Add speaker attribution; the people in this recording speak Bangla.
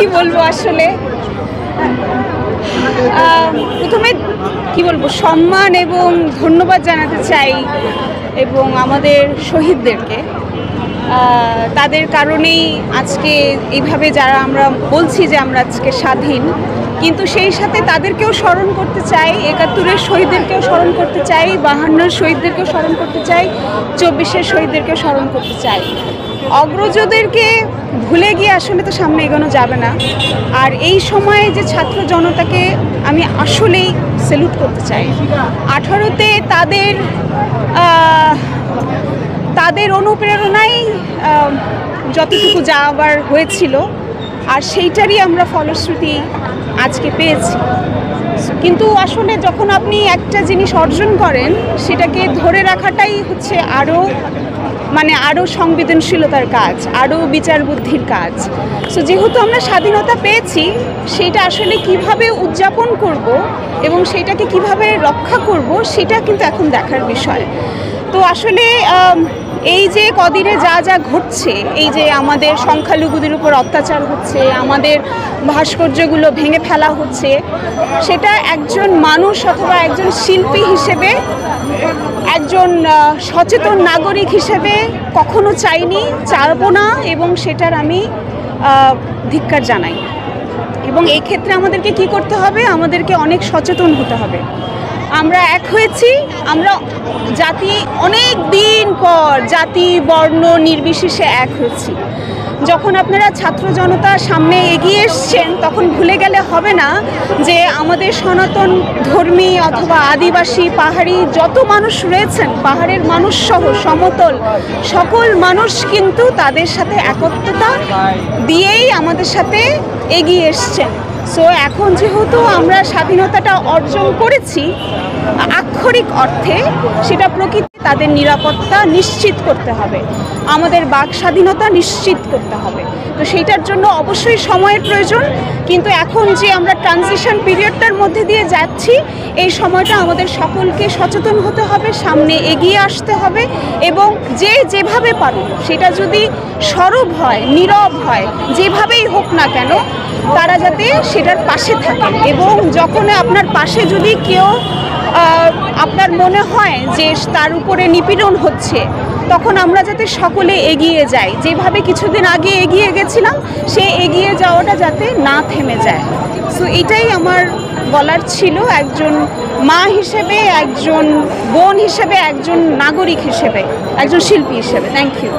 Speaker 1: কি বলবো আসলে প্রথমে কি বলবো সম্মান এবং ধন্যবাদ জানাতে চাই এবং আমাদের শহীদদেরকে তাদের কারণেই আজকে এইভাবে যারা আমরা বলছি যে আমরা আজকে স্বাধীন, কিন্তু সেই সাথে তাদেরকেও স্মরণ করতে চাই, ৭১-এর শহীদদেরকেও স্মরণ করতে চাই, ৫২-এর শহীদদেরকেও স্মরণ করতে চাই, ২৪-এর শহীদদেরকেও স্মরণ করতে চাই। অগ্রজদেরকে ভুলে গিয়ে আসলে তো সামনে এগোনো যাবে না। আর এই সময়ে যে ছাত্র জনতাকে আমি আসলেই স্যালুট করতে চাই। ১৮তে তাদের অনুপ্রেরণায় যতটুকু যাওয়ার হয়েছিল আর সেইটারই আমরা ফলশ্রুতি আজকে পেয়েছি। কিন্তু আসলে যখন আপনি একটা জিনিস অর্জন করেন সেটাকে ধরে রাখাটাই হচ্ছে আরও সংবেদনশীলতার কাজ, আরও বিচার বুদ্ধির কাজ। সো যেহেতু আমরা স্বাধীনতা পেয়েছি, সেটা আসলে কিভাবে উদযাপন করব এবং সেটাকে কিভাবে রক্ষা করব সেটা কিন্তু এখন দেখার বিষয়। তো আসলে এই যে কদিনে যা যা ঘটছে, এই যে আমাদের সংখ্যালঘুদের উপর অত্যাচার হচ্ছে, আমাদের ভাস্কর্যগুলো ভেঙে ফেলা হচ্ছে, সেটা একজন মানুষ অথবা একজন শিল্পী হিসেবে, একজন সচেতন নাগরিক হিসেবে কখনো চাইনি, চাইবো না, এবং সেটার আমি ধিক্কার জানাই। এবং এই ক্ষেত্রে আমাদেরকে কি করতে হবে? আমাদেরকে অনেক সচেতন হতে হবে। আমরা এক হয়েছি, আমরা জাতি অনেক দিন পর জাতি বর্ণ নির্বিশেষে এক হয়েছি। যখন আপনারা ছাত্র জনতা সামনে এগিয়ে এসছেন তখন ভুলে গেলে হবে না যে আমাদের সনাতন ধর্মী অথবা আদিবাসী পাহাড়ি যত মানুষ রয়েছেন, পাহাড়ের মানুষ সহ সমতল সকল মানুষ কিন্তু তাদের সাথে একত্রতা দিয়েই আমাদের সাথে এগিয়ে এসছেন। সো এখন যেহেতু আমরা স্বাধীনতাটা অর্জন করেছি আক্ষরিক অর্থে, সেটা প্রকৃতি তাদের নিরাপত্তা নিশ্চিত করতে হবে, আমাদের বাক স্বাধীনতা নিশ্চিত করতে হবে। তো সেইটার জন্য অবশ্যই সময়ের প্রয়োজন, কিন্তু এখন যে আমরা ট্রানজিশন পিরিয়ডটার মধ্যে দিয়ে যাচ্ছি, এই সময়টা আমাদের সকলকে সচেতন হতে হবে, সামনে এগিয়ে আসতে হবে, এবং যে যেভাবে পারুন, সেটা যদি সরব হয়, নীরব হয়, যেভাবেই হোক না কেন, তারা যাতে সেটার পাশে থাকে। এবং যখন আপনার পাশে যদি কেউ আপনার মনে হয় যে তার উপরে নিপীড়ন হচ্ছে, তখন আমরা যাতে সকলে এগিয়ে যাই, যেভাবে কিছুদিন আগে এগিয়ে গেছিলাম, সে এগিয়ে যাওয়াটা যাতে না থেমে যায়। সো এটাই আমার বলার ছিল, একজন মা হিসেবে, একজন বোন হিসেবে, একজন নাগরিক হিসেবে, একজন শিল্পী হিসেবে। Thank you.